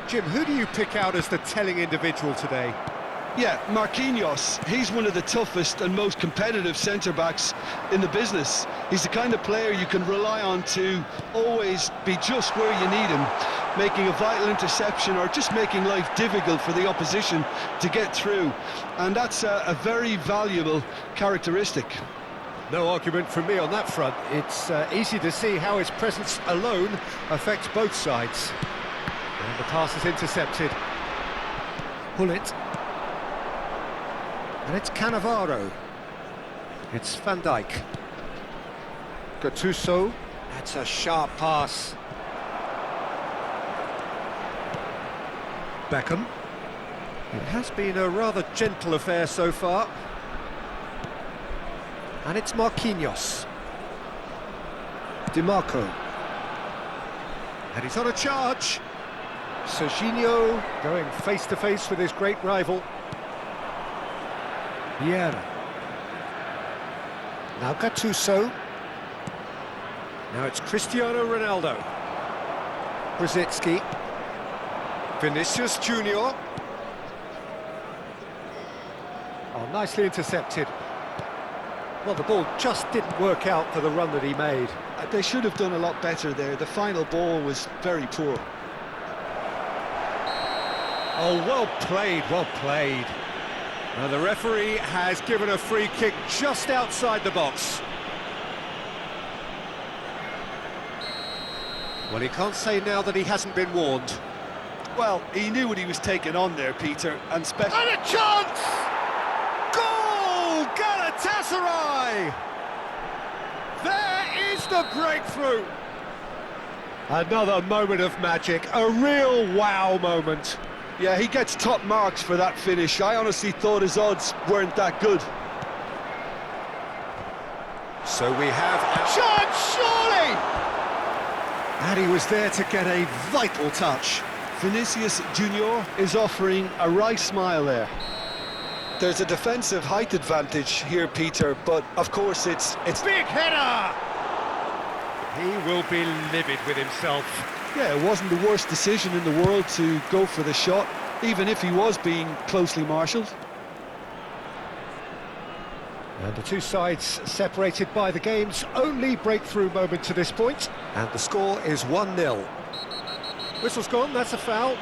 Jim, who do you pick out as the telling individual today? Yeah, Marquinhos. He's one of the toughest and most competitive centre-backs in the business. He's the kind of player you can rely on to always be just where you need him, making a vital interception or just making life difficult for the opposition to get through. And that's a very valuable characteristic. No argument from me on that front. It's easy to see how his presence alone affects both sides. And the pass is intercepted. Pull it. And it's Cannavaro. It's Van Dijk. Gattuso. That's a sharp pass. Beckham. It has been a rather gentle affair so far. And it's Marquinhos. DiMarco. And he's on a charge. Serginho going face-to-face with his great rival. Vieira. Now Gattuso. Now it's Cristiano Ronaldo. Brzezinski. Vinicius Junior. Oh, nicely intercepted. Well, the ball just didn't work out for the run that he made. They should have done a lot better there. The final ball was very poor. Oh, well played, well played. Now the referee has given a free kick just outside the box. Well, he can't say now that he hasn't been warned. Well, he knew what he was taking on there, Peter, and special... And a chance! Goal! Galatasaray! There is the breakthrough! Another moment of magic, a real wow moment. Yeah, he gets top marks for that finish. I honestly thought his odds weren't that good. So we have a chance, surely! And he was there to get a vital touch. Vinicius Junior is offering a wry smile there. There's a defensive height advantage here, Peter, but of course it's... Big header! He will be livid with himself. Yeah, it wasn't the worst decision in the world to go for the shot, even if he was being closely marshalled. And the two sides separated by the game's only breakthrough moment to this point. And the score is 1-0. Whistle's gone, that's a foul.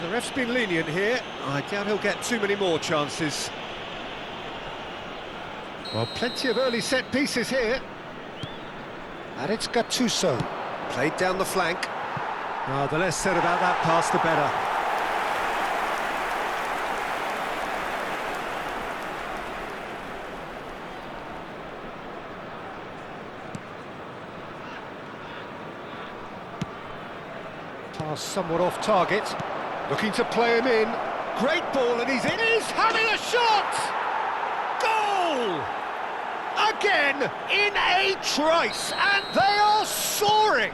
The ref's been lenient here. I doubt he'll get too many more chances. Well, plenty of early set pieces here. And it's Gattuso. Played down the flank. The less said about that pass, the better. Pass somewhat off target. Looking to play him in. Great ball, and he's in. He's having a shot! Goal! Again, in a trice, and they are soaring!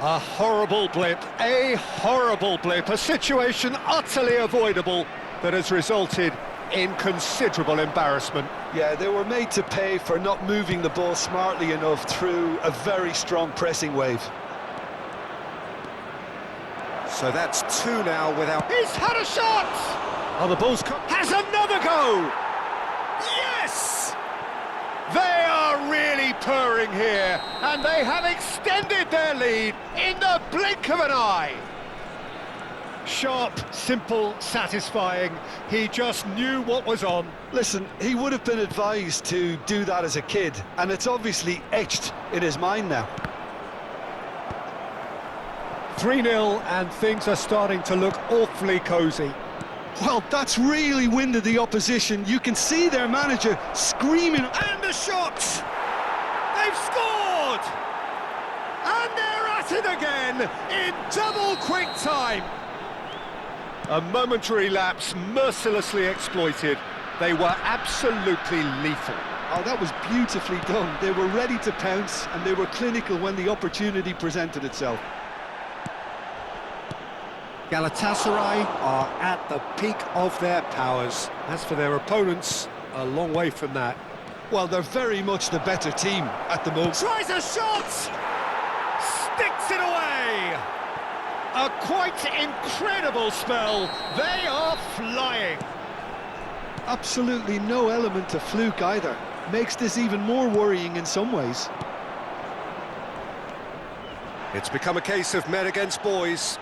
A horrible blip, a situation utterly avoidable that has resulted in considerable embarrassment. Yeah, they were made to pay for not moving the ball smartly enough through a very strong pressing wave. So that's two now without... He's had a shot! Oh, the ball's... Has another go! Yes! They are really purring here, and they have extended their lead in the blink of an eye. Sharp, simple, satisfying. He just knew what was on. Listen, he would have been advised to do that as a kid, and it's obviously etched in his mind now. 3-0, and things are starting to look awfully cosy. Well, that's really winded the opposition. You can see their manager screaming. And the shot! They've scored! And they're at it again in double quick time. A momentary lapse mercilessly exploited. They were absolutely lethal. Oh, that was beautifully done. They were ready to pounce, and they were clinical when the opportunity presented itself. Galatasaray are at the peak of their powers. As for their opponents, a long way from that. Well, they're very much the better team at the moment. Tries a shot! Sticks it away! A quite incredible spell. They are flying. Absolutely no element of fluke either. Makes this even more worrying in some ways. It's become a case of men against boys.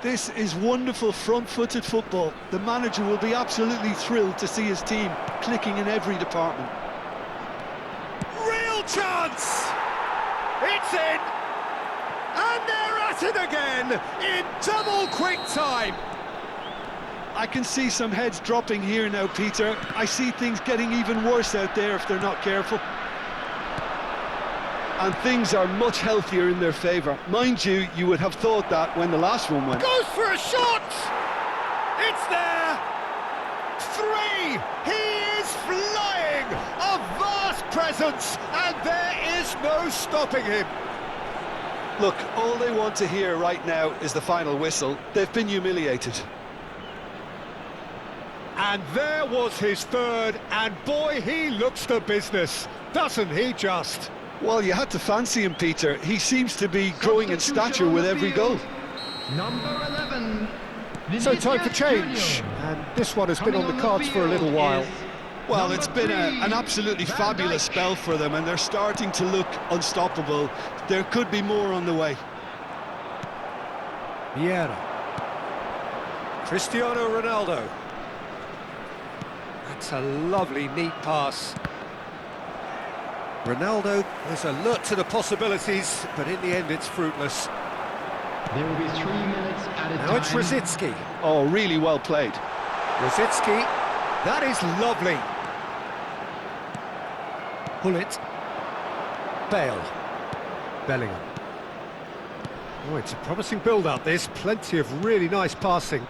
This is wonderful front-footed football. The manager will be absolutely thrilled to see his team clicking in every department. Real chance! It's in! And they're at it again in double quick time. I can see some heads dropping here now, Peter. I see things getting even worse out there if they're not careful. And things are much healthier in their favour. Mind you, you would have thought that when the last one went. Goes for a shot! It's there! 3! He is flying! A vast presence, and there is no stopping him. Look, all they want to hear right now is the final whistle. They've been humiliated. And there was his third, and boy, he looks the business, doesn't he just? Well, you had to fancy him, Peter. He seems to be growing in stature with every goal. Number 11. So time for change, and this one has been on the cards for a little while. Well, it's been an absolutely fabulous spell for them, and they're starting to look unstoppable. There could be more on the way. Vieira. Cristiano Ronaldo. That's a lovely, neat pass. Ronaldo is alert to the possibilities, but in the end it's fruitless. There will be 3 minutes at a time. Now it's Rosicky. Oh, really well played. Rosicky, that is lovely. Hullet. Bale. Bellingham. Oh, it's a promising build-up, this. Plenty of really nice passing.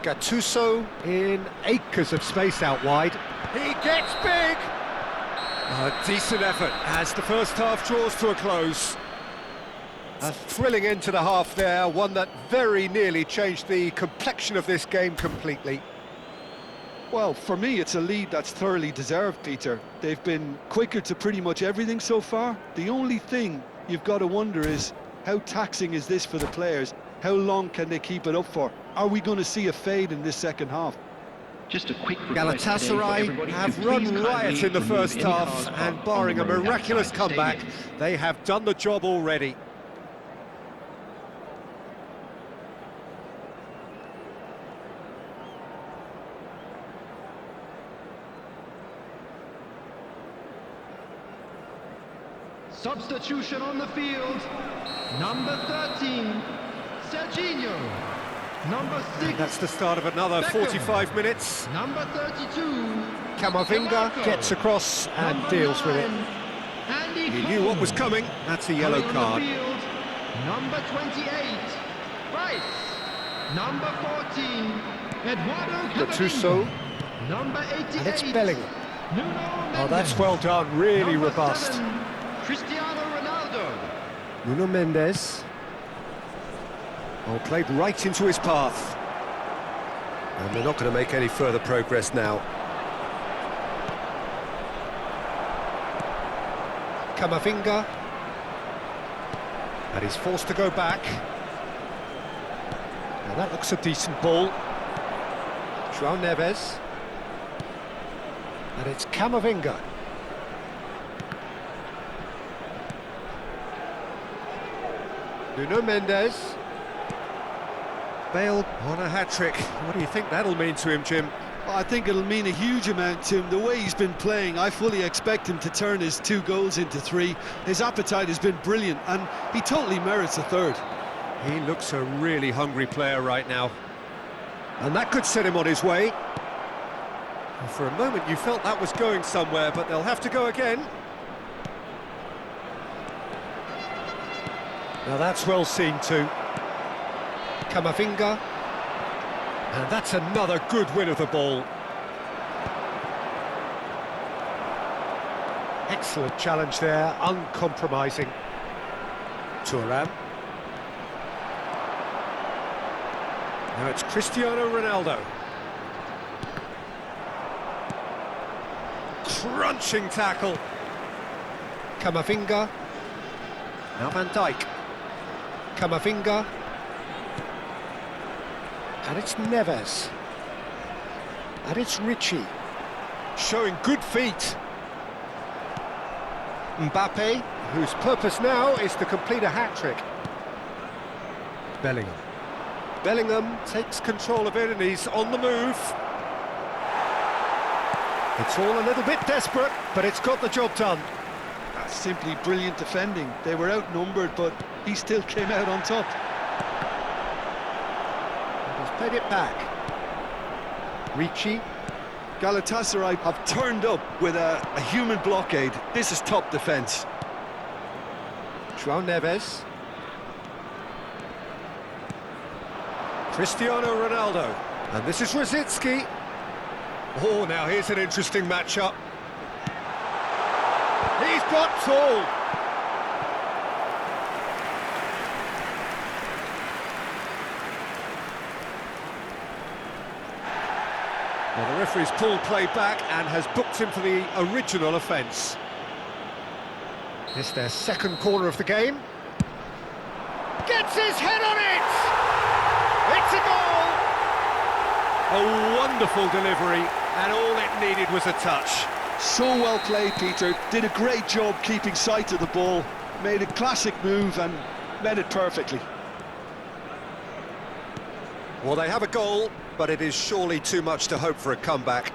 Gattuso in acres of space out wide. He gets big! A decent effort as the first half draws to a close. A thrilling end to the half there, one that very nearly changed the complexion of this game completely. Well, for me, it's a lead that's thoroughly deserved, Peter. They've been quicker to pretty much everything so far. The only thing you've got to wonder is, how taxing is this for the players? How long can they keep it up for? Are we going to see a fade in this second half? Just a quick request today for Galatasaray everybody have to run please riot kindly in the remove first any half, cars and parked barring a on the road miraculous outside the comeback, stadium. they have done the job already. Substitution on the field. Number 13, Serginho. Number 6. That's the start of another Beckham. 45 minutes. Number 32. Camavinga Marco. gets across and Number deals with it. 9, Andy He knew what was coming. That's a yellow Coming card. on the field, number 28, Rice. Number 14, Eduardo Gattuso, Camavinga. Number 88, and it's Bellingham. Nuno Oh, that's Mendes. well done, really Number robust. 7, Cristiano Ronaldo. Nuno Mendes. Oh, played right into his path. And they're not going to make any further progress now. Camavinga. And he's forced to go back. Now that looks a decent ball. João Neves. And it's Camavinga. Nuno Mendes. Bale on a hat-trick. What do you think that'll mean to him, Jim? I think it'll mean a huge amount to him. The way he's been playing, I fully expect him to turn his 2 goals into 3. His appetite has been brilliant, and he totally merits a third. He looks a really hungry player right now. And that could set him on his way. And for a moment you felt that was going somewhere, but they'll have to go again. Now that's well seen too. Camavinga. And that's another good win of the ball. Excellent challenge there, uncompromising. Thuram. Now it's Cristiano Ronaldo. Crunching tackle. Camavinga. Now Van Dijk. Camavinga. And it's Neves. And it's Ricci. Showing good feet. Mbappe, whose purpose now is to complete a hat-trick. Bellingham. Bellingham takes control of it and he's on the move. It's all a little bit desperate, but it's got the job done. That's simply brilliant defending. They were outnumbered, but he still came out on top. He's played it back. Ricci. Galatasaray have turned up with a human blockade. This is top defence. João Neves. Cristiano Ronaldo. And this is Rosicki. Oh, now here's an interesting matchup. He's got tall. Well, the referee's pulled play back and has booked him for the original offence. It's their second corner of the game. Gets his head on it! It's a goal! A wonderful delivery, and all it needed was a touch. So well played, Peter. Did a great job keeping sight of the ball. Made a classic move and met it perfectly. Well, they have a goal, but it is surely too much to hope for a comeback.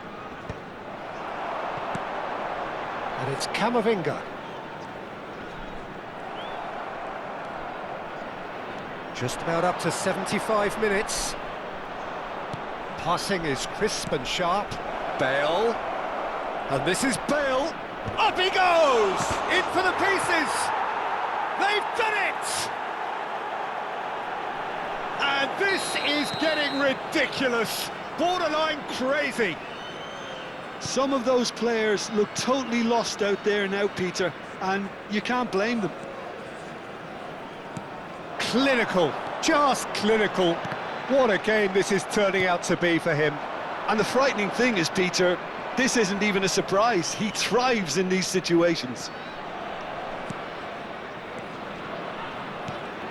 And it's Camavinga. Just about up to 75 minutes. Passing is crisp and sharp. Bale. And this is Bale. Up he goes! In for the pieces! They've done it! And this is getting ridiculous. Borderline crazy. Some of those players look totally lost out there now, Peter, and you can't blame them. Clinical, just clinical. What a game this is turning out to be for him. And the frightening thing is, Peter, this isn't even a surprise. He thrives in these situations.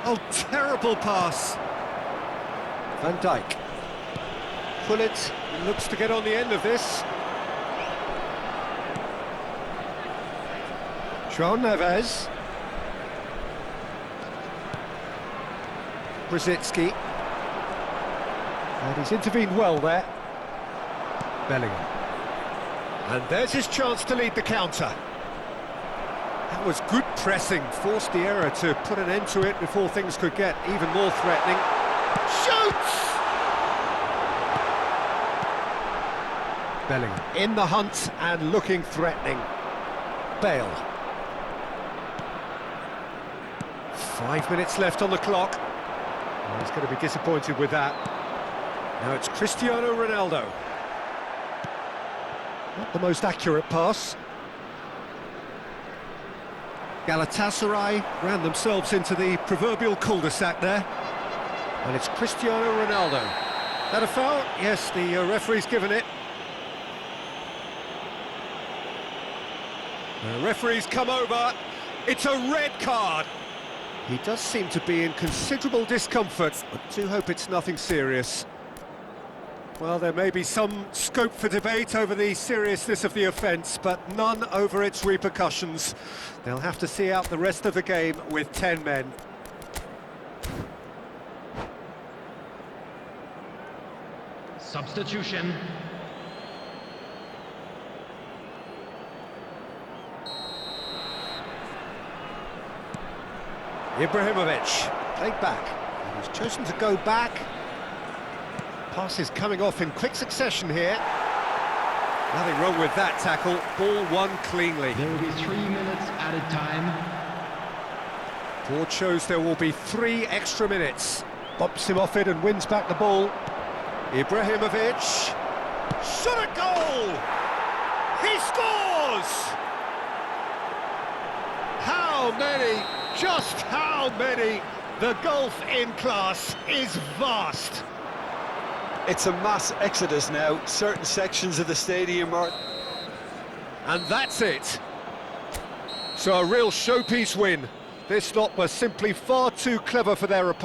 Oh, terrible pass. Van Dijk. Pullet looks to get on the end of this. João Neves. Rosicki. And he's intervened well there. Bellingham. And there's his chance to lead the counter. That was good pressing, forced the error to put an end to it before things could get even more threatening. Shoots! Bellingham in the hunt and looking threatening. Bale. 5 minutes left on the clock. Oh, he's going to be disappointed with that. Now it's Cristiano Ronaldo. Not the most accurate pass. Galatasaray ran themselves into the proverbial cul-de-sac there. And it's Cristiano Ronaldo. That a foul? Yes, the referee's given it. The referee's come over. It's a red card. He does seem to be in considerable discomfort. I do hope it's nothing serious. Well, there may be some scope for debate over the seriousness of the offence, but none over its repercussions. They'll have to see out the rest of the game with 10 men. Substitution. Ibrahimovic, played back. He's chosen to go back. Passes coming off in quick succession here. Nothing wrong with that tackle. Ball won cleanly. There will be 3 minutes added time. Board shows there will be 3 extra minutes. Bumps him off it and wins back the ball. Ibrahimovic. Shot a goal! He scores! How many? Just how many? The gulf in class is vast. It's a mass exodus now. Certain sections of the stadium are... And that's it. So a real showpiece win. This lot was simply far too clever for their opponent.